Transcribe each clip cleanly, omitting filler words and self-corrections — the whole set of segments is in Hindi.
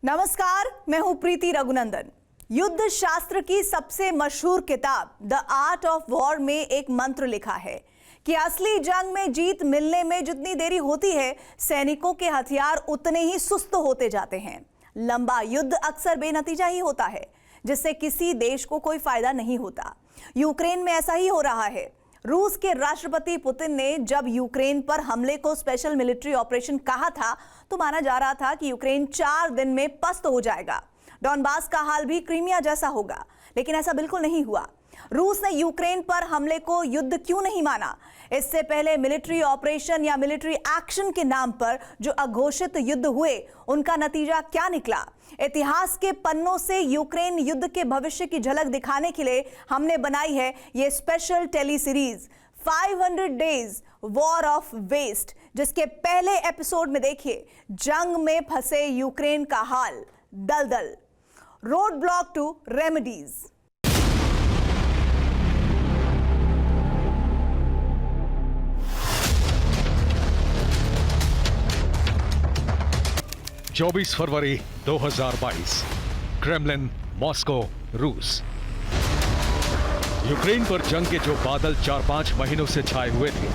नमस्कार, मैं हूं प्रीति रघुनंदन। युद्ध शास्त्र की सबसे मशहूर किताब द आर्ट ऑफ वॉर में एक मंत्र लिखा है कि असली जंग में जीत मिलने में जितनी देरी होती है, सैनिकों के हथियार उतने ही सुस्त होते जाते हैं। लंबा युद्ध अक्सर बेनतीजा ही होता है, जिससे किसी देश को कोई फायदा नहीं होता। यूक्रेन में ऐसा ही हो रहा है। रूस के राष्ट्रपति पुतिन ने जब यूक्रेन पर हमले को स्पेशल मिलिट्री ऑपरेशन कहा था, तो माना जा रहा था कि यूक्रेन 4 दिन में पस्त हो जाएगा। डॉनबास का हाल भी क्रीमिया जैसा होगा, लेकिन ऐसा बिल्कुल नहीं हुआ। रूस ने यूक्रेन पर हमले को युद्ध क्यों नहीं माना? इससे पहले मिलिट्री ऑपरेशन या मिलिट्री एक्शन के नाम पर जो अघोषित युद्ध हुए, उनका नतीजा क्या निकला? इतिहास के पन्नों से यूक्रेन युद्ध के भविष्य की झलक दिखाने के लिए हमने बनाई है ये special tele series 500 days war of west, जिसके पहले एपिसोड में देखिए जंग में फंसे यूक्रेन का हाल, दलदल, रोड ब्लॉक टू रेमेडीज। चौबीस फरवरी 2022, क्रेमलिन, मॉस्को, रूस। यूक्रेन पर जंग के जो बादल 4-5 महीनों से छाए हुए थे,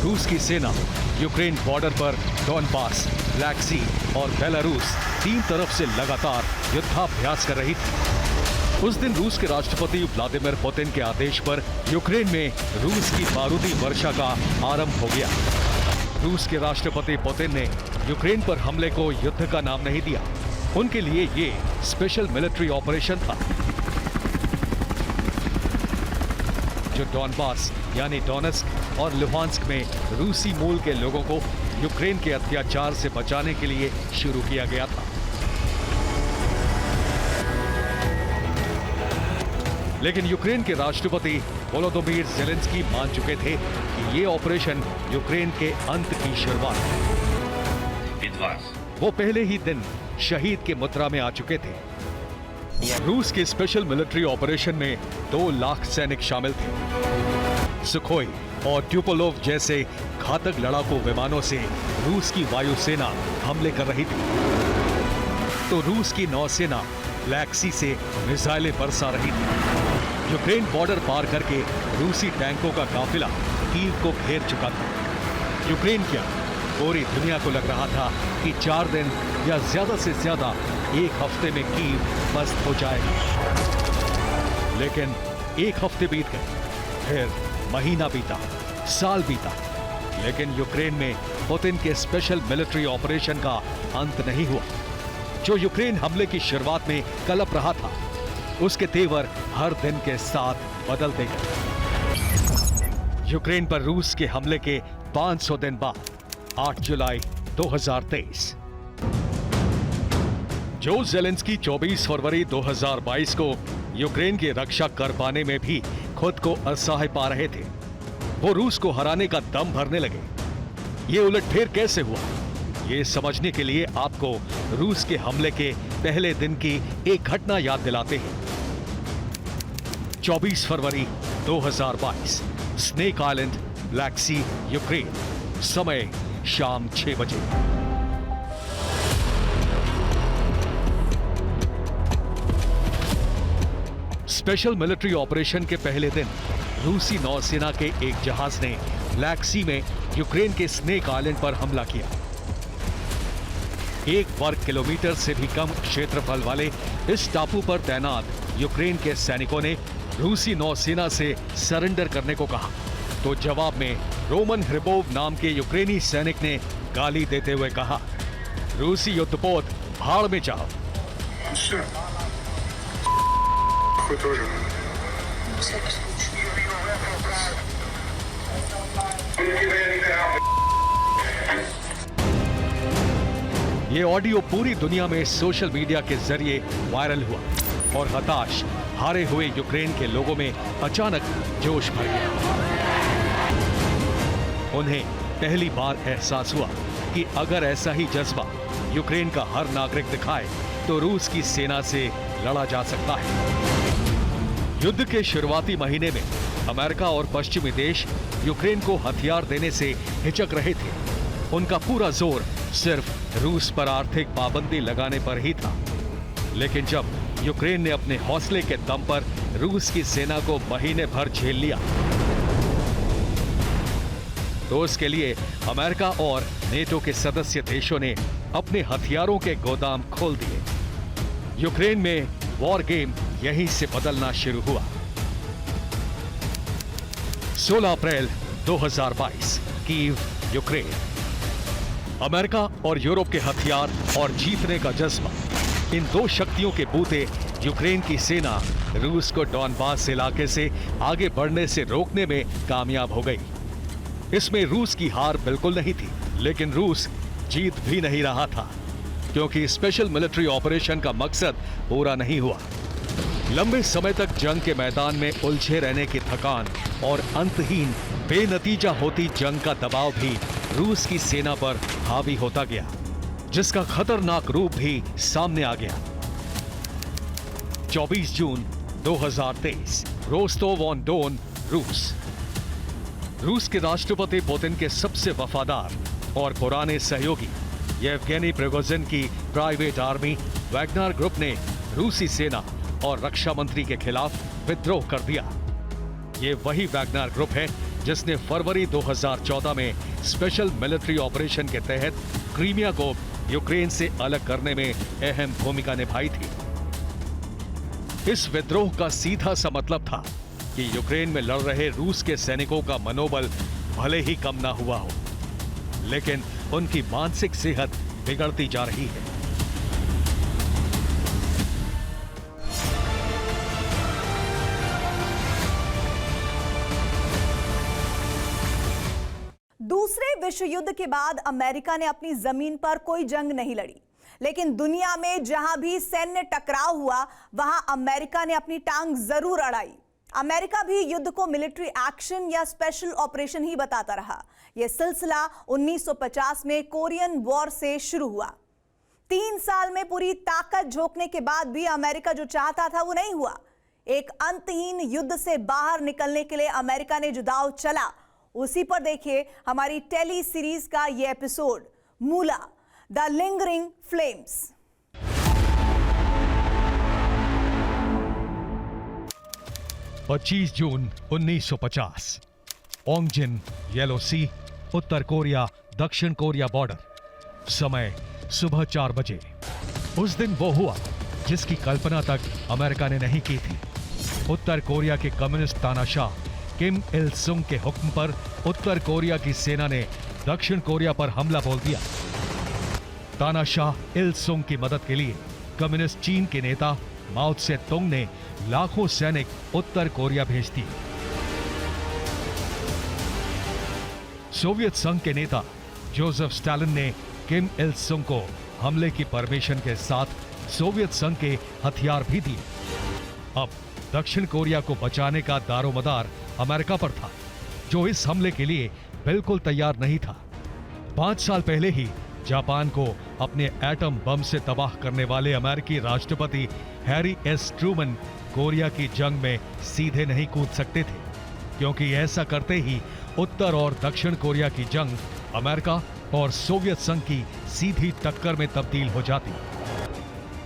रूस की सेना यूक्रेन बॉर्डर पर डॉनबास, ब्लैक सी और बेलारूस 3 तरफ से लगातार युद्धाभ्यास कर रही थी। उस दिन रूस के राष्ट्रपति व्लादिमीर पुतिन के आदेश पर यूक्रेन में रूस की बारूदी वर्षा का आरंभ हो गया। रूस के राष्ट्रपति पुतिन ने यूक्रेन पर हमले को युद्ध का नाम नहीं दिया। उनके लिए ये स्पेशल मिलिट्री ऑपरेशन था, जो डॉनबास यानी डोनेस्क और लुहांस्क में रूसी मूल के लोगों को यूक्रेन के अत्याचार से बचाने के लिए शुरू किया गया था। लेकिन यूक्रेन के राष्ट्रपति वोलोदिमीर ज़ेलेंस्की मान चुके थे कि ये ऑपरेशन यूक्रेन के अंत की शुरुआत है। वो पहले ही दिन शहीद के मुद्रा में आ चुके थे। रूस के स्पेशल मिलिट्री ऑपरेशन में 2 लाख सैनिक शामिल थे। सुखोई और ट्यूपोलोव जैसे घातक लड़ाकू विमानों से रूस की वायुसेना हमले कर रही थी, तो रूस की नौसेना ब्लैक सी से मिसाइलें बरसा रही थी। यूक्रेन बॉर्डर पार करके रूसी टैंकों का काफिला कीव को घेर चुका था। यूक्रेन क्या, पूरी दुनिया को लग रहा था कि 4 दिन या ज्यादा से ज्यादा 1 हफ्ते में कीव पस्त हो जाएगा। लेकिन 1 हफ्ते बीत गए, फिर महीना बीता, साल बीता, लेकिन यूक्रेन में पुतिन के स्पेशल मिलिट्री ऑपरेशन का अंत नहीं हुआ। जो यूक्रेन हमले की शुरुआत में कलप रहा था, उसके तेवर हर दिन के साथ बदलते गए। यूक्रेन पर रूस के हमले के 500 दिन बाद 8 जुलाई 2023, जो ज़ेलेंस्की 24 फरवरी 2022 को यूक्रेन की रक्षा कर पाने में भी खुद को असहाय पा रहे थे, वो रूस को हराने का दम भरने लगे। ये उलटफेर कैसे हुआ, ये समझने के लिए आपको रूस के हमले के पहले दिन की एक घटना याद दिलाते हैं। 24 फरवरी 2022, स्नेक आइलैंड, ब्लैक सी, यूक्रेन। समय शाम 6 बजे। स्पेशल मिलिट्री ऑपरेशन के पहले दिन रूसी नौसेना के एक जहाज ने ब्लैक सी में यूक्रेन के स्नेक आइलैंड पर हमला किया। 1 वर्ग किलोमीटर से भी कम क्षेत्रफल वाले इस टापू पर तैनात यूक्रेन के सैनिकों ने रूसी नौसेना से सरेंडर करने को कहा, तो जवाब में रोमन ह्रिबोव नाम के यूक्रेनी सैनिक ने गाली देते हुए कहा, रूसी युद्धपोत भाड़ में जाओ। ये ऑडियो पूरी दुनिया में सोशल मीडिया के जरिए वायरल हुआ और हताश, हारे हुए यूक्रेन के लोगों में अचानक जोश भर गया। उन्हें पहली बार एहसास हुआ कि अगर ऐसा ही जज्बा यूक्रेन का हर नागरिक दिखाए तो रूस की सेना से लड़ा जा सकता है। युद्ध के शुरुआती महीने में अमेरिका और पश्चिमी देश यूक्रेन को हथियार देने से हिचक रहे थे। उनका पूरा जोर सिर्फ रूस पर आर्थिक पाबंदी लगाने पर ही था। लेकिन जब यूक्रेन ने अपने हौसले के दम पर रूस की सेना को महीने भर झेल लिया, तो उसके लिए अमेरिका और नेटो के सदस्य देशों ने अपने हथियारों के गोदाम खोल दिए। यूक्रेन में वॉर गेम यहीं से बदलना शुरू हुआ। 16 अप्रैल 2022, कीव, यूक्रेन। अमेरिका और यूरोप के हथियार और जीतने का जज्बा, इन दो शक्तियों के बूते यूक्रेन की सेना रूस को डॉनबास इलाके से आगे बढ़ने से रोकने में कामयाब हो गई। इसमें रूस की हार बिल्कुल नहीं थी, लेकिन रूस जीत भी नहीं रहा था, क्योंकि स्पेशल मिलिट्री ऑपरेशन का मकसद पूरा नहीं हुआ। लंबे समय तक जंग के मैदान में उलझे रहने की थकान और अंतहीन बेनतीजा होती जंग का दबाव भी रूस की सेना पर हावी होता गया, जिसका खतरनाक रूप भी सामने आ गया। 24 जून 2023, रोस्टोव ऑन डोन, रूस। रूस के राष्ट्रपति पुतिन के सबसे वफादार और पुराने सहयोगी येवगेनी प्रिगोजिन की प्राइवेट आर्मी वैगनर ग्रुप ने रूसी सेना और रक्षा मंत्री के खिलाफ विद्रोह कर दिया। ये वही वैगनर ग्रुप है जिसने फरवरी 2014 में स्पेशल मिलिट्री ऑपरेशन के तहत क्रीमिया को यूक्रेन से अलग करने में अहम भूमिका निभाई थी। इस विद्रोह का सीधा सा मतलब था कि यूक्रेन में लड़ रहे रूस के सैनिकों का मनोबल भले ही कम ना हुआ हो, लेकिन उनकी मानसिक सेहत बिगड़ती जा रही है। दूसरे विश्व युद्ध के बाद अमेरिका ने अपनी जमीन पर कोई जंग नहीं लड़ी, लेकिन दुनिया में जहां भी सैन्य टकराव हुआ वहां अमेरिका ने अपनी टांग जरूर अड़ाई। अमेरिका भी युद्ध को मिलिट्री एक्शन या स्पेशल ऑपरेशन ही बताता रहा। यह सिलसिला 1950 में कोरियन वॉर से शुरू हुआ। 3 साल में पूरी ताकत झोंकने के बाद भी अमेरिका जो चाहता था वो नहीं हुआ। एक अंतहीन युद्ध से बाहर निकलने के लिए अमेरिका ने जो दांव चला, उसी पर देखिए हमारी टेली सीरीज का यह episode, Mula, the lingering flames. पच्चीस जून 1950, ओंगजिन, येलो सी, उत्तर कोरिया दक्षिण कोरिया बॉर्डर। समय सुबह 4 बजे। उस दिन वो हुआ जिसकी कल्पना तक अमेरिका ने नहीं की थी। उत्तर कोरिया के कम्युनिस्ट तानाशाह किम इल सुंग के हुक्म पर उत्तर कोरिया की सेना ने दक्षिण कोरिया पर हमला बोल दिया। तानाशाह इल सुंग की मदद के लिए कम्युनिस्ट चीन के नेता माओ त्से तुंग ने लाखों सैनिक उत्तर कोरिया भेज दिए। सोवियत संघ के नेता जोसेफ स्टालिन ने किम इल सुंग को हमले की परमिशन के साथ सोवियत संघ के हथियार भी दिए। अब दक्षिण कोरिया को बचाने का दारोमदार अमेरिका पर था, जो इस हमले के लिए बिल्कुल तैयार नहीं था। 5 साल पहले ही जापान को अपने एटम बम से तबाह करने वाले अमेरिकी राष्ट्रपति हैरी एस ट्रूमन कोरिया की जंग में सीधे नहीं कूद सकते थे, क्योंकि ऐसा करते ही उत्तर और दक्षिण कोरिया की जंग अमेरिका और सोवियत संघ की सीधी टक्कर में तब्दील हो जाती।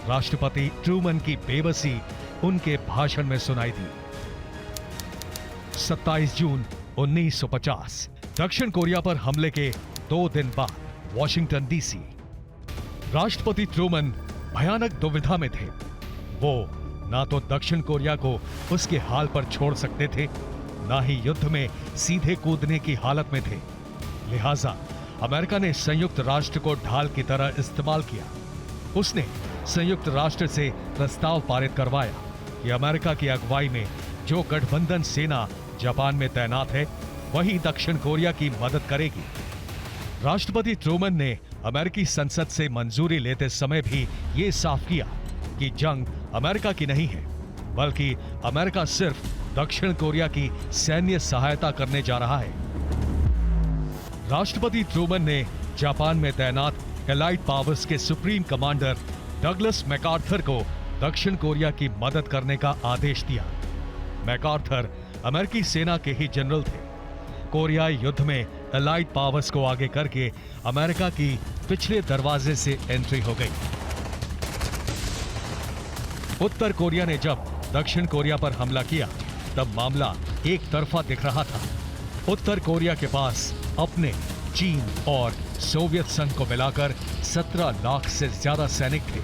राष्ट्रपति ट्रूमन की बेबसी उनके भाषण में सुनाई दी। 27 जून 1950, दक्षिण कोरिया पर हमले के 2 दिन बाद वॉशिंगटन डीसी। राष्ट्रपति ट्रूमन भयानक दुविधा में थे। वो ना तो दक्षिण कोरिया को उसके हाल पर छोड़ सकते थे, ना ही युद्ध में सीधे कूदने की हालत में थे। लिहाजा अमेरिका ने संयुक्त राष्ट्र को ढाल की तरह इस्तेमाल किया। उसने संयुक्त राष्ट्र से प्रस्ताव पारित करवाया कि अमेरिका की अगुवाई में जो गठबंधन सेना जापान में तैनात है, वही दक्षिण कोरिया की मदद करेगी। राष्ट्रपति ट्रूमन ने अमेरिकी संसद से मंजूरी लेते समय भी ये साफ किया कि जंग अमेरिका की नहीं है, बल्कि अमेरिका सिर्फ दक्षिण कोरिया की सैन्य सहायता करने जा रहा है। राष्ट्रपति ट्रूमन ने जापान में तैनात एलाइड पावर्स के सुप्रीम कमांडर डगलस मैकार्थर को दक्षिण कोरिया की मदद करने का आदेश दिया। मैकार्थर अमेरिकी सेना के ही जनरल थे। कोरियाई युद्ध में एलाइड पावर्स को आगे करके अमेरिका की पिछले दरवाजे से एंट्री हो गई। उत्तर कोरिया ने जब दक्षिण कोरिया पर हमला किया तब मामला एक तरफा दिख रहा था। उत्तर कोरिया के पास अपने, चीन और सोवियत संघ को मिलाकर 17 लाख से ज्यादा सैनिक थे।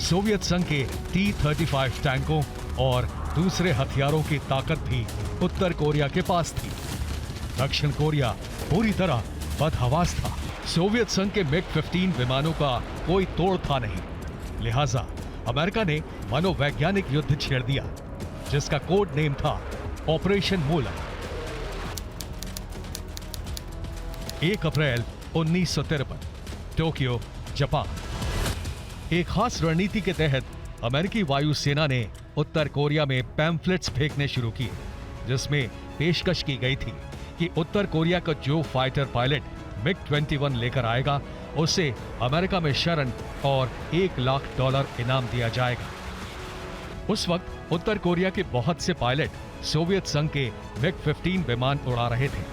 सोवियत संघ के T-35 टैंकों और दूसरे हथियारों की ताकत भी उत्तर कोरिया के पास थी। दक्षिण कोरिया पूरी तरह बदहवास था। सोवियत संघ के MiG-15 विमानों का कोई तोड़ था नहीं। लिहाजा अमेरिका ने मनोवैज्ञानिक युद्ध छेड़ दिया, जिसका कोड नेम था ऑपरेशन मूलक। 1 अप्रैल 1953, टोक्यो, जापान। एक खास रणनीति के तहत अमेरिकी वायुसेना ने उत्तर कोरिया में पैम्फलेट्स फेंकने शुरू किए, जिसमें पेशकश की गई थी कि उत्तर कोरिया का जो फाइटर पायलट MiG-21 लेकर आएगा उसे अमेरिका में शरण और $1 लाख इनाम दिया जाएगा। उस वक्त उत्तर कोरिया के बहुत से पायलट सोवियत संघ के MiG-15 विमान उड़ा रहे थे।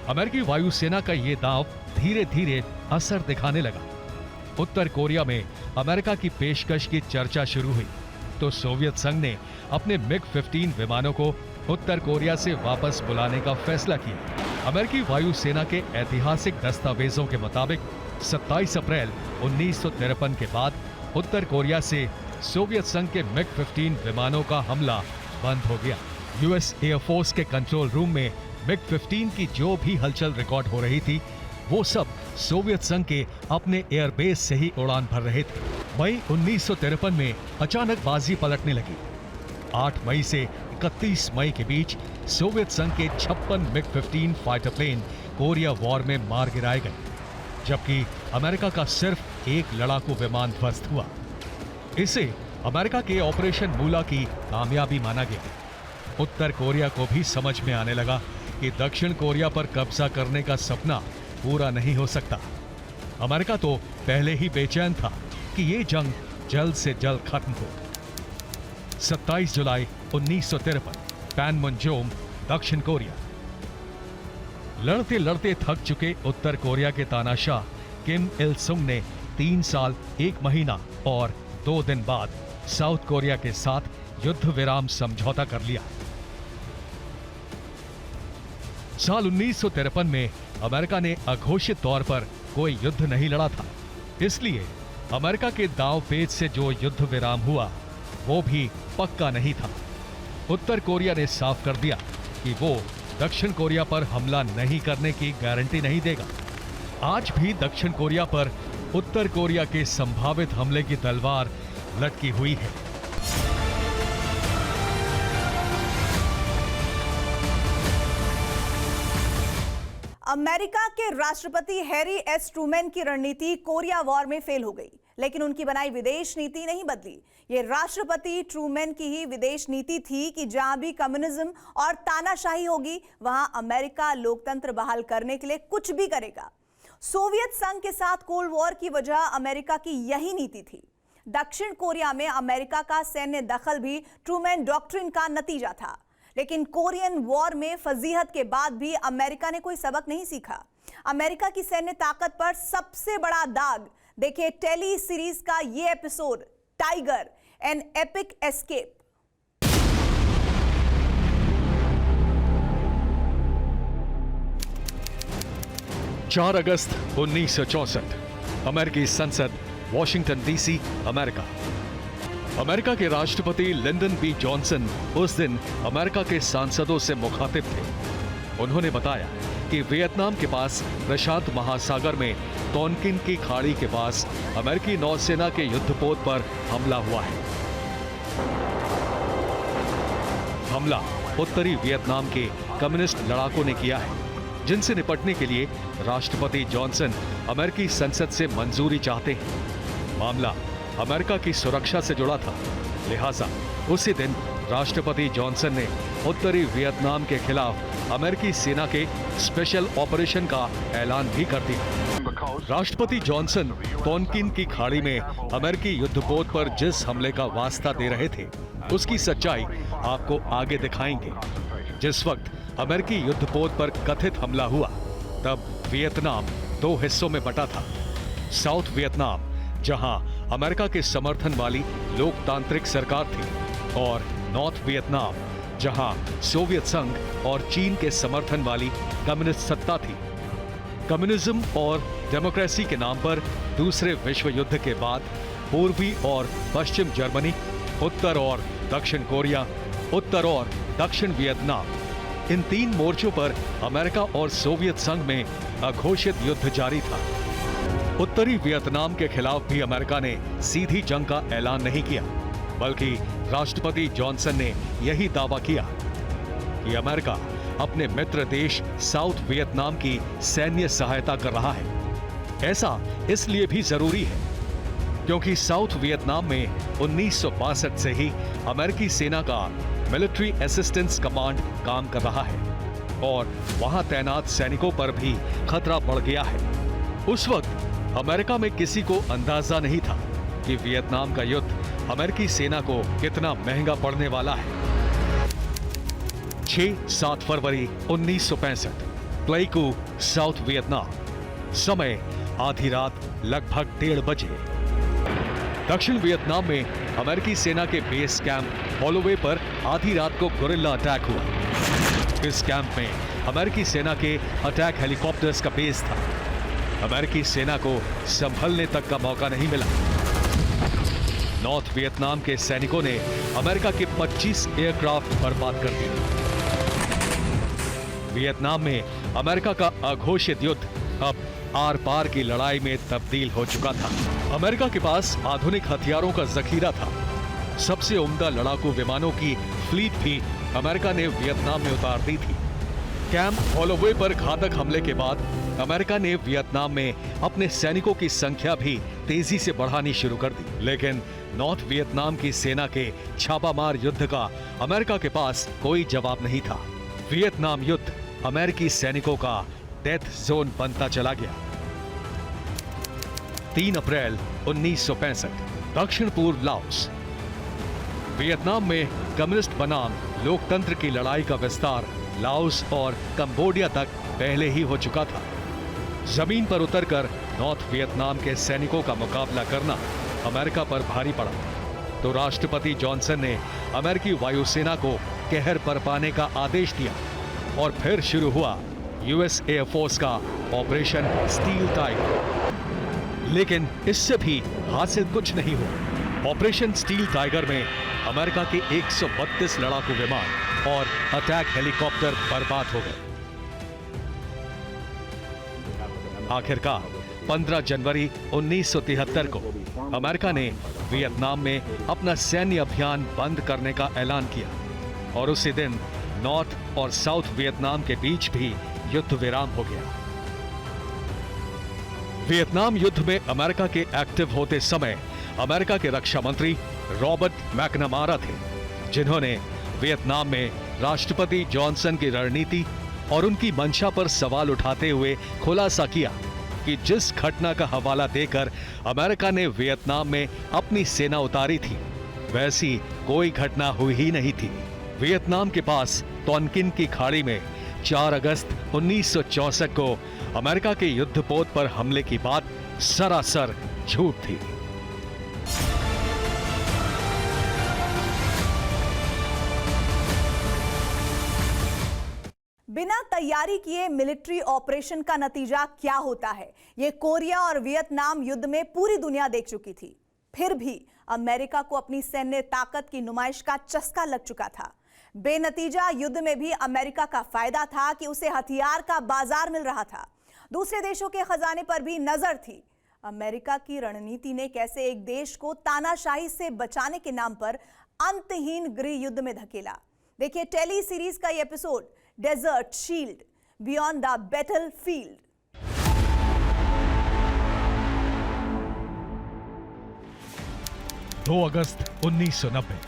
अमेरिकी वायुसेना का यह दांव धीरे धीरे असर दिखाने लगा। उत्तर कोरिया में अमेरिका की पेशकश की चर्चा शुरू हुई तो सोवियत संघ ने अपने MiG-15 विमानों को उत्तर कोरिया से वापस बुलाने का फैसला किया। अमेरिकी वायुसेना के ऐतिहासिक दस्तावेजों के मुताबिक 27 अप्रैल 1953 के बाद उत्तर कोरिया से सोवियत संघ के MiG-15 विमानों का हमला बंद हो गया। यूएस एयरफोर्स के कंट्रोल रूम में MiG-15 की जो भी हलचल रिकॉर्ड हो रही थी वो सब सोवियत संघ के अपने एयरबेस से ही उड़ान भर रहे थे। मई 1953 में अचानक बाजी पलटने लगी। 8 मई से 31 मई के बीच सोवियत संघ के 56 MiG-15 fighter plane Korea war में मार गिराए गए, जबकि अमेरिका का सिर्फ एक लड़ाकू विमान ध्वस्त हुआ। इसे अमेरिका के ऑपरेशन मूला की कामयाबी माना गया। उत्तर कोरिया को भी समझ में आने लगा कि दक्षिण कोरिया पर कब्जा करने का सपना पूरा नहीं हो सकता। अमेरिका तो पहले ही बेचैन था कि ये जंग जल्द से जल्द खत्म हो। 27 जुलाई 1953, पैनमुंजोम, दक्षिण कोरिया। लड़ते लड़ते थक चुके उत्तर कोरिया के तानाशाह किम इल सुंग ने 3 साल 1 महीना और 2 दिन बाद साउथ कोरिया के साथ युद्ध विराम समझौता कर लिया। साल 1953 में अमेरिका ने अघोषित तौर पर कोई युद्ध नहीं लड़ा था, इसलिए अमेरिका के दांव पेच से जो युद्ध विराम हुआ वो भी पक्का नहीं था। उत्तर कोरिया ने साफ कर दिया कि वो दक्षिण कोरिया पर हमला नहीं करने की गारंटी नहीं देगा। आज भी दक्षिण कोरिया पर उत्तर कोरिया के संभावित हमले की तलवार लटकी हुई है। अमेरिका के राष्ट्रपति हैरी एस ट्रूमैन की रणनीति कोरिया वॉर में फेल हो गई, लेकिन उनकी बनाई विदेश नीति नहीं बदली। ये राष्ट्रपति ट्रूमैन की ही विदेश नीति थी कि जहां भी कम्युनिज्म और तानाशाही होगी वहां अमेरिका लोकतंत्र बहाल करने के लिए कुछ भी करेगा। सोवियत संघ के साथ कोल्ड वॉर की वजह अमेरिका की यही नीति थी। दक्षिण कोरिया में अमेरिका का सैन्य दखल भी ट्रूमैन डॉक्ट्रिन का नतीजा था, लेकिन कोरियन वॉर में फजीहत के बाद भी अमेरिका ने कोई सबक नहीं सीखा। अमेरिका की सैन्य ताकत पर सबसे बड़ा दाग देखिए टेली सीरीज का ये episode, tiger an epic escape. चार अगस्त 1964, अमेरिकी संसद, वॉशिंगटन डीसी, अमेरिका। अमेरिका के राष्ट्रपति लिंडन बी जॉनसन उस दिन अमेरिका के सांसदों से मुखातिब थे। उन्होंने बताया कि वियतनाम के पास प्रशांत महासागर में टॉनकिन की खाड़ी के पास अमेरिकी नौसेना के युद्धपोत पर हमला हुआ है। हमला उत्तरी वियतनाम के कम्युनिस्ट लड़ाकों ने किया है, जिनसे निपटने के लिए राष्ट्रपति जॉनसन अमेरिकी संसद से मंजूरी चाहते हैं। मामला अमेरिका की सुरक्षा से जुड़ा था, लिहाजा उसी दिन राष्ट्रपति जॉनसन ने उत्तरी वियतनाम के खिलाफ अमेरिकी सेना के स्पेशल ऑपरेशन का ऐलान भी कर दिया। राष्ट्रपति जॉनसन टॉनकिन की खाड़ी में अमेरिकी युद्धपोत पर जिस हमले का वास्ता दे रहे थे उसकी सच्चाई आपको आगे दिखाएंगे। जिस वक्त अमेरिकी युद्धपोत पर कथित हमला हुआ तब वियतनाम दो हिस्सों में बटा था। साउथ वियतनाम, जहां अमेरिका के समर्थन वाली लोकतांत्रिक सरकार थी, और नॉर्थ वियतनाम, जहां सोवियत संघ और चीन के समर्थन वाली कम्युनिस्ट सत्ता थी। कम्युनिज्म और डेमोक्रेसी के नाम पर दूसरे विश्व युद्ध के बाद पूर्वी और पश्चिम जर्मनी, उत्तर और दक्षिण कोरिया, उत्तर और दक्षिण वियतनाम, इन तीन मोर्चों पर अमेरिका और सोवियत संघ में अघोषित युद्ध जारी था। उत्तरी वियतनाम के खिलाफ भी अमेरिका ने सीधी जंग का ऐलान नहीं किया, बल्कि राष्ट्रपति जॉनसन ने यही दावा किया कि अमेरिका अपने मित्र देश साउथ वियतनाम की सैन्य सहायता कर रहा है। ऐसा इसलिए भी जरूरी है क्योंकि साउथ वियतनाम में 1962 से ही अमेरिकी सेना का मिलिट्री असिस्टेंस कमांड काम कर रहा है और वहां तैनात सैनिकों पर भी खतरा बढ़ गया है। उस वक्त अमेरिका में किसी को अंदाजा नहीं था कि वियतनाम का युद्ध अमेरिकी सेना को कितना महंगा पड़ने वाला है। 6-7 फरवरी 1965, प्लेकू, साउथ वियतनाम। समय आधी रात, लगभग 1:30 बजे। दक्षिण वियतनाम में अमेरिकी सेना के बेस कैंप होलोवे पर आधी रात को गोरिल्ला अटैक हुआ। इस कैंप में अमेरिकी सेना के अटैक हेलीकॉप्टर्स का बेस था। अमेरिकी सेना को संभलने तक का मौका नहीं मिला। नॉर्थ वियतनाम के सैनिकों ने अमेरिका के 25 एयरक्राफ्ट बर्बाद कर दिए। वियतनाम में अमेरिका का अघोषित युद्ध अब आर पार की लड़ाई में तब्दील हो चुका था। अमेरिका के पास आधुनिक हथियारों का जखीरा था। सबसे उम्दा लड़ाकू विमानों की फ्लीट भी अमेरिका ने वियतनाम में उतार दी थी। कैंप होलोवे पर घातक हमले के बाद अमेरिका ने वियतनाम में अपने सैनिकों की संख्या भी तेजी से बढ़ानी शुरू कर दी। लेकिन नॉर्थ वियतनाम की सेना के छापामार युद्ध का अमेरिका के पास कोई जवाब नहीं था। वियतनाम युद्ध अमेरिकी सैनिकों का डेथ जोन बनता चला गया। 3 अप्रैल 1965, दक्षिण पूर्व लाओस। वियतनाम में कम्युनिस्ट बनाम लोकतंत्र की लड़ाई का विस्तार लाओस और कंबोडिया तक पहले ही हो चुका था। जमीन पर उतरकर नॉर्थ वियतनाम के सैनिकों का मुकाबला करना अमेरिका पर भारी पड़ा, तो राष्ट्रपति जॉनसन ने अमेरिकी वायुसेना को कहर बरपाने का आदेश दिया और फिर शुरू हुआ यूएस एयरफोर्स का ऑपरेशन स्टील टाइगर। लेकिन इससे भी हासिल कुछ नहीं हुआ। ऑपरेशन स्टील टाइगर में अमेरिका के 132 लड़ाकू विमान और अटैक हेलीकॉप्टर बर्बाद हो गए। आखिरकार 15 जनवरी 1973 को अमेरिका ने वियतनाम में अपना सैन्य अभियान बंद करने का ऐलान किया और उसी दिन नॉर्थ और साउथ वियतनाम के बीच भी युद्ध विराम हो गया। वियतनाम युद्ध में अमेरिका के एक्टिव होते समय अमेरिका के रक्षा मंत्री रॉबर्ट मैकनमारा थे, जिन्होंने वियतनाम में राष्ट्रपति जॉनसन की रणनीति और उनकी मंशा पर सवाल उठाते हुए खुलासा किया कि जिस घटना का हवाला देकर अमेरिका ने वियतनाम में अपनी सेना उतारी थी, वैसी कोई घटना हुई ही नहीं थी। वियतनाम के पास टॉनकिन की खाड़ी में 4 अगस्त 1964 को अमेरिका के युद्धपोत पर हमले की बात सरासर झूठ थी। बिना तैयारी किए मिलिट्री ऑपरेशन का नतीजा क्या होता है, ये कोरिया और वियतनाम युद्ध में पूरी दुनिया देख चुकी थी। फिर भी अमेरिका को अपनी सैन्य ताकत की नुमाइश का चस्का लग चुका था। बेनतीजा युद्ध में भी अमेरिका का फायदा था कि उसे हथियार का बाजार मिल रहा था। दूसरे देशों के खजाने पर भी नजर थी। अमेरिका की रणनीति ने कैसे एक देश को तानाशाही से बचाने के नाम पर अंतहीन गृह युद्ध में धकेला। देखिए टेली सीरीज का ये episode, desert shield, beyond the battlefield. दो अगस्त 1990,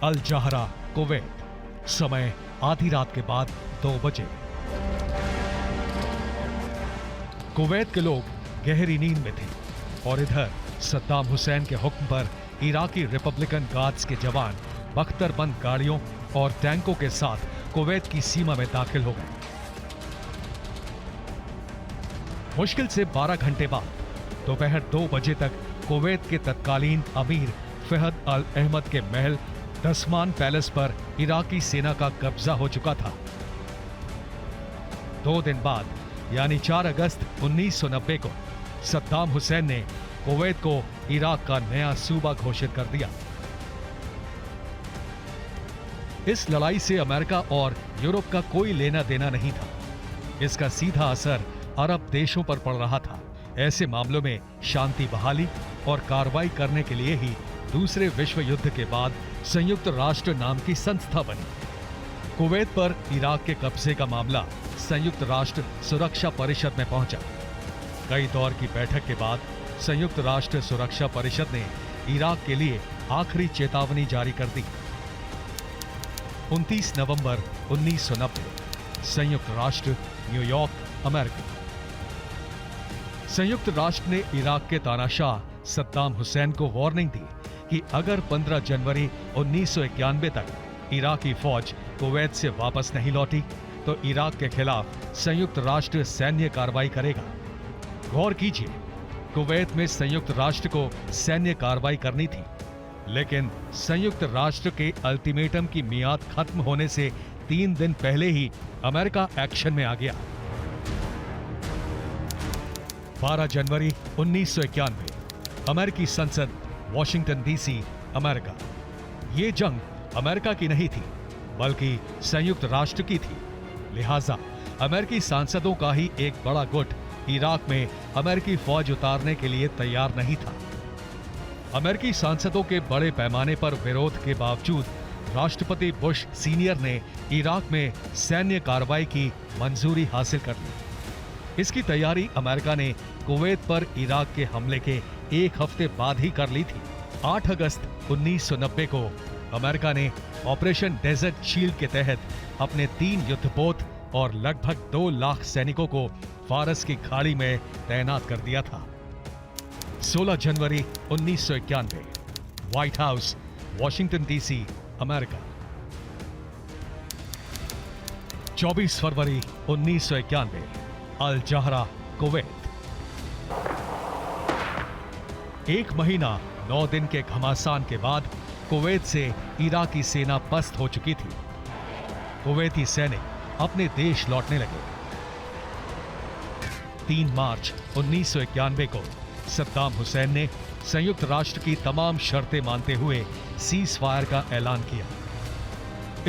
अल जहरा, कुवैत। समय आधी रात के बाद 2 बजे। कुवैत के लोग गहरी नींद में थे और इधर सद्दाम हुसैन के हुक्म पर इराकी रिपब्लिकन गार्ड्स के जवान बख्तरबंद गाड़ियों और टैंकों के साथ कुवैत की सीमा में दाखिल हो गए। मुश्किल से 12 घंटे बाद दोपहर 2 बजे तक कुवैत के तत्कालीन अमीर फहद अल अहमद के महल दसमान पैलेस पर इराकी सेना का कब्जा हो चुका था। 2 दिन बाद यानी 4 अगस्त 1990 को सद्दाम हुसैन ने कुवैत को इराक का नया सूबा घोषित कर दिया। इस लड़ाई से अमेरिका और यूरोप का कोई लेना देना नहीं था। इसका सीधा असर अरब देशों पर पड़ रहा था। ऐसे मामलों में शांति बहाली और कार्रवाई करने के लिए ही दूसरे विश्व युद्ध के बाद संयुक्त राष्ट्र नाम की संस्था बनी। कुवैत पर इराक के कब्जे का मामला संयुक्त राष्ट्र सुरक्षा परिषद में पहुंचा। कई दौर की बैठक के बाद संयुक्त राष्ट्र सुरक्षा परिषद ने इराक के लिए आखिरी चेतावनी जारी कर दी। 29 नवंबर 1990 संयुक्त राष्ट्र, न्यूयॉर्क, अमेरिका। संयुक्त राष्ट्र ने इराक के तानाशाह सद्दाम हुसैन को वार्निंग दी कि अगर 15 जनवरी 1991 तक इराकी फौज कुवैत से वापस नहीं लौटी तो इराक के खिलाफ संयुक्त राष्ट्र सैन्य कार्रवाई करेगा। गौर कीजिए, कुवैत में संयुक्त राष्ट्र को सैन्य कार्रवाई करनी थी, लेकिन संयुक्त राष्ट्र के अल्टीमेटम की मियाद खत्म होने से 3 दिन पहले ही अमेरिका एक्शन में आ गया। 12 जनवरी 1991 अमेरिकी संसद, वॉशिंगटन डीसी, अमेरिका। ये जंग अमेरिका की नहीं थी बल्कि संयुक्त राष्ट्र की थी। लिहाजा अमेरिकी सांसदों का ही एक बड़ा गुट इराक में अमेरिकी फौज उतारने के लिए तैयार नहीं था। अमेरिकी सांसदों के बड़े पैमाने पर विरोध के बावजूद राष्ट्रपति बुश सीनियर ने इराक में सैन्य कार्रवाई की मंजूरी हासिल कर ली। इसकी तैयारी अमेरिका ने कुवैत पर इराक के हमले के 1 हफ्ते बाद ही कर ली थी। 8 अगस्त 1990 को अमेरिका ने ऑपरेशन डेजर्ट शील्ड के तहत अपने 3 युद्धपोत और लगभग 2 लाख सैनिकों को फारस की खाड़ी में तैनात कर दिया था। 16 जनवरी 1991 white house, Washington DC, America. 24 फरवरी 1991 अल जहरा, कुवैत। 1 महीना 9 दिन के घमासान के बाद कुवैत से इराकी सेना पस्त हो चुकी थी। कुवैती सैनिक अपने देश लौटने लगे। 3 मार्च 1991 को सद्दाम हुसैन ने संयुक्त राष्ट्र की तमाम शर्तें मानते हुए सीज फायर का ऐलान किया।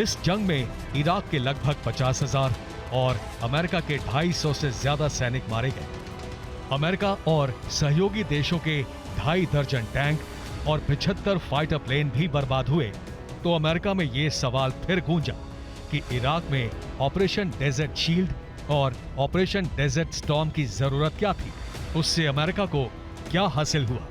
इस जंग में इराक के लगभग 50,000 और अमेरिका के 250 से ज्यादा सैनिक मारे गए। अमेरिका और सहयोगी देशों के 2.5 दर्जन टैंक और 75 फाइटर प्लेन भी बर्बाद हुए। तो अमेरिका में यह सवाल फिर गूंजा कि इराक में ऑपरेशन डेजर्ट शील्ड और ऑपरेशन डेजर्ट स्टॉर्म की जरूरत क्या थी? उससे अमेरिका को क्या हासिल हुआ?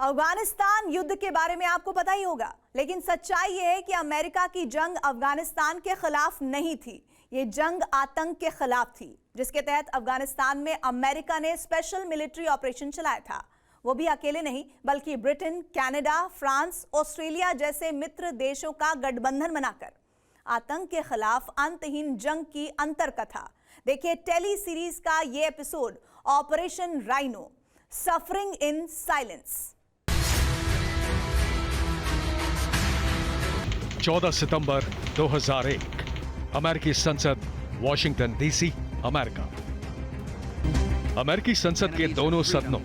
अफगानिस्तान युद्ध के बारे में आपको पता ही होगा, लेकिन सच्चाई यह है कि अमेरिका की जंग अफगानिस्तान के खिलाफ नहीं थी। ये जंग आतंक के खिलाफ थी, जिसके तहत अफगानिस्तान में अमेरिका ने स्पेशल मिलिट्री ऑपरेशन चलाया था। वो भी अकेले नहीं, बल्कि ब्रिटेन, कनाडा, फ्रांस, ऑस्ट्रेलिया जैसे मित्र देशों का गठबंधन बनाकर आतंक के खिलाफ अंतहीन जंग की अंतरकथा। देखिए टेली सीरीज का ये episode, operation rhino, suffering in silence. 14 सितंबर 2001 अमेरिकी संसद, वॉशिंगटन डीसी, अमेरिका। अमेरिकी संसद के दोनों सदनों,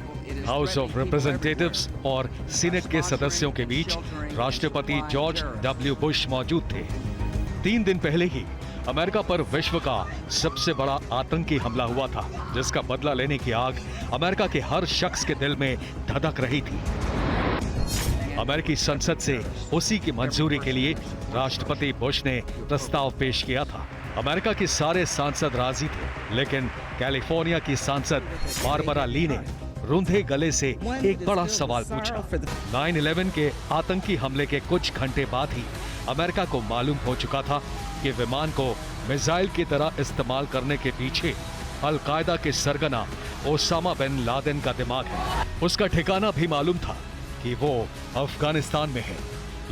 हाउस ऑफ रिप्रेजेंटेटिव्स और सीनेट के सदस्यों के बीच राष्ट्रपति जॉर्ज डब्ल्यू बुश मौजूद थे। 3 दिन पहले ही अमेरिका पर विश्व का सबसे बड़ा आतंकी हमला हुआ था, जिसका बदला लेने की आग अमेरिका के हर शख्स के दिल में धधक रही थी। अमेरिकी संसद से उसी की मंजूरी के लिए राष्ट्रपति बुश ने प्रस्ताव पेश किया था। अमेरिका के सारे सांसद राजी थे, लेकिन कैलिफोर्निया की सांसद बारबरा ली ने रूंधे गले से एक बड़ा सवाल पूछा। 9/11 के आतंकी हमले के कुछ घंटे बाद ही अमेरिका को मालूम हो चुका था कि विमान को मिसाइल की तरह इस्तेमाल करने के पीछे अल-कायदा के सरगना ओसामा बिन लादेन का दिमाग है। उसका ठिकाना भी मालूम था कि वो अफगानिस्तान में है,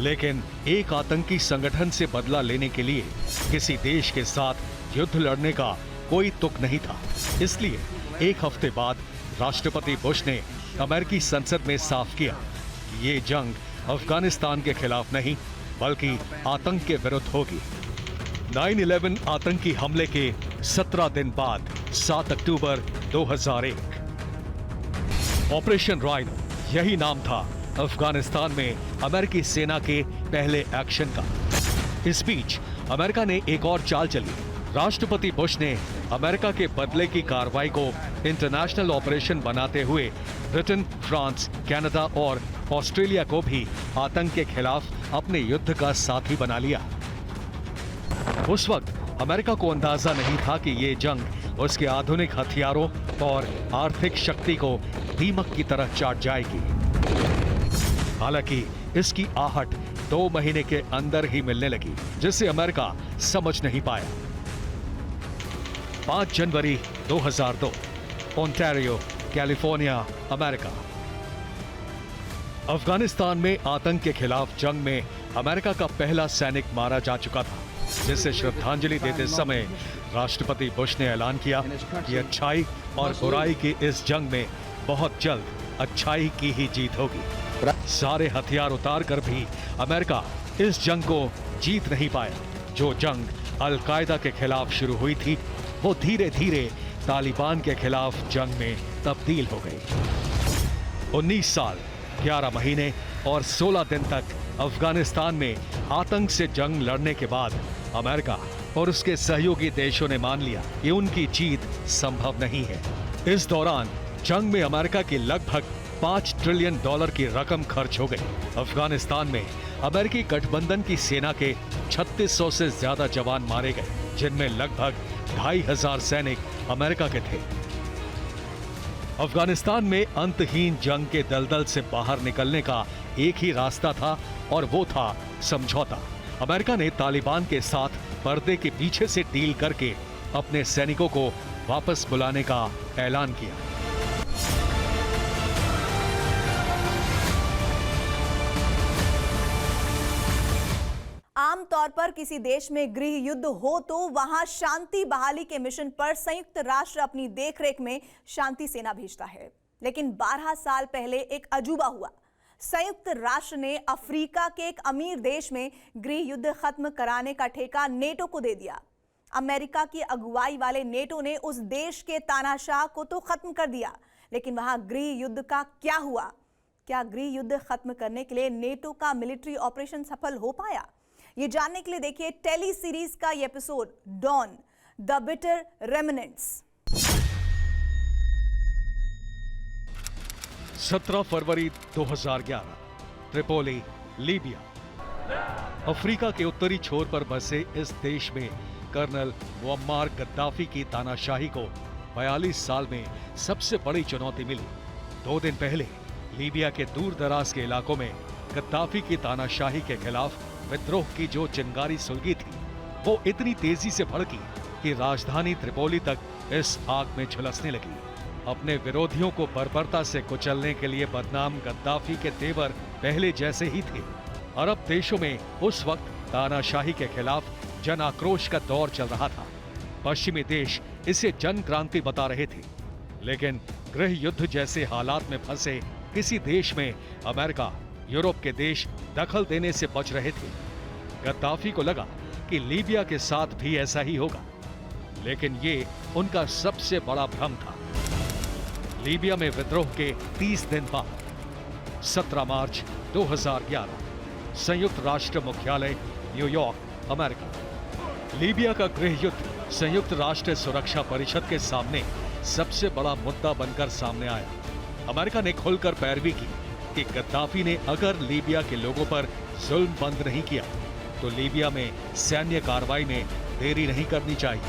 लेकिन एक आतंकी संगठन से बदला लेने के लिए किसी देश के साथ युद्ध लड़ने का कोई तुक नहीं था। इसलिए एक हफ्ते बाद राष्ट्रपति बुश ने अमेरिकी संसद में साफ किया कि ये जंग अफगानिस्तान के खिलाफ नहीं बल्कि आतंक के विरुद्ध होगी। 9/11 आतंकी हमले के 17 दिन बाद 7 अक्टूबर 2001 ऑपरेशन राइनो, यही नाम था अफगानिस्तान में अमेरिकी सेना के पहले एक्शन का। इस बीच अमेरिका ने एक और चाल चली। राष्ट्रपति बुश ने अमेरिका के बदले की कार्रवाई को इंटरनेशनल ऑपरेशन बनाते हुए ब्रिटेन, फ्रांस, कनाडा और ऑस्ट्रेलिया को भी आतंक के खिलाफ अपने युद्ध का साथी बना लिया। उस वक्त अमेरिका को अंदाजा नहीं था कि ये जंग उसके आधुनिक हथियारों और आर्थिक शक्ति को दीमक की तरह चाट जाएगी। हालांकि इसकी आहट 2 महीने के अंदर ही मिलने लगी, जिसे अमेरिका समझ नहीं पाया। 5 जनवरी 2002, ओंटारियो, कैलिफोर्निया, अमेरिका। अफगानिस्तान में आतंक के खिलाफ जंग में अमेरिका का पहला सैनिक मारा जा चुका था, जिसे श्रद्धांजलि देते समय राष्ट्रपति बुश ने ऐलान किया कि अच्छाई और बुराई की इस जंग में बहुत जल्द अच्छाई की ही जीत होगी। सारे हथियार उतार कर भी अमेरिका इस जंग को जीत नहीं पाया। जो जंग अल कायदा के खिलाफ शुरू हुई थी, वो धीरे धीरे तालिबान के खिलाफ जंग में तब्दील हो गई। 19 साल, 11 महीने और 16 दिन तक अफगानिस्तान में आतंक से जंग लड़ने के बाद अमेरिका और उसके सहयोगी देशों ने मान लिया कि उनकी जीत संभव नहीं है। इस दौरान जंग में अमेरिका की लगभग $5 ट्रिलियन की रकम खर्च हो गई। अफगानिस्तान में अमेरिकी गठबंधन की सेना के 3600 से ज्यादा जवान मारे गए, जिनमें लगभग 2500 सैनिक अमेरिका के थे। अफगानिस्तान में अंतहीन जंग के दलदल से बाहर निकलने का एक ही रास्ता था और वो था समझौता। अमेरिका ने तालिबान के साथ पर्दे के पीछे से डील करके अपने सैनिकों को वापस बुलाने का ऐलान किया। आमतौर पर किसी देश में गृह युद्ध हो तो वहां शांति बहाली के मिशन पर संयुक्त राष्ट्र अपनी देखरेख में शांति सेना भेजता है। लेकिन 12 साल पहले एक अजूबा हुआ। संयुक्त राष्ट्र ने अफ्रीका के एक अमीर देश में गृह युद्ध खत्म कराने का ठेका नेटो को दे दिया। अमेरिका की अगुवाई वाले नेटो ने उस देश के तानाशाह को तो खत्म कर दिया, लेकिन वहां गृह युद्ध का क्या हुआ? क्या गृह युद्ध खत्म करने के लिए नेटो का मिलिट्री ऑपरेशन सफल हो पाया? ये जानने के लिए देखिए टेली सीरीज का ये episode, dawn the bitter remnants. 17 फरवरी 2011, त्रिपोली, लीबिया। अफ्रीका के उत्तरी छोर पर बसे इस देश में कर्नल मुअम्मार गद्दाफी की तानाशाही को 42 साल में सबसे बड़ी चुनौती मिली। 2 दिन पहले लीबिया के दूर दराज के इलाकों में गद्दाफी की तानाशाही के खिलाफ विद्रोह की जो चिंगारी सुलगी थी, वो इतनी तेजी से भड़की कि राजधानी त्रिपोली तक इस आग में झुलसने लगी। अपने विरोधियों को बर्बरता से कुचलने के लिए बदनाम गद्दाफी के तेवर पहले जैसे ही थे। अरब देशों में उस वक्त तानाशाही के खिलाफ जन आक्रोश का दौर चल रहा था। पश्चिमी देश इसे जन क्रांति बता रहे थे, लेकिन गृह युद्ध जैसे हालात में फंसे किसी देश में अमेरिका, यूरोप के देश दखल देने से बच रहे थे। गद्दाफी को लगा कि लीबिया के साथ भी ऐसा ही होगा, लेकिन ये उनका सबसे बड़ा भ्रम था। लीबिया में विद्रोह के 30 दिन बाद 17 मार्च 2011, संयुक्त राष्ट्र मुख्यालय, न्यूयॉर्क, अमेरिका। लीबिया का गृह युद्ध संयुक्त राष्ट्र सुरक्षा परिषद के सामने सबसे बड़ा मुद्दा बनकर सामने आया। अमेरिका ने खुलकर पैरवी की कि गद्दाफी ने अगर लीबिया के लोगों पर जुल्म बंद नहीं किया तो लीबिया में सैन्य कार्रवाई में देरी नहीं करनी चाहिए।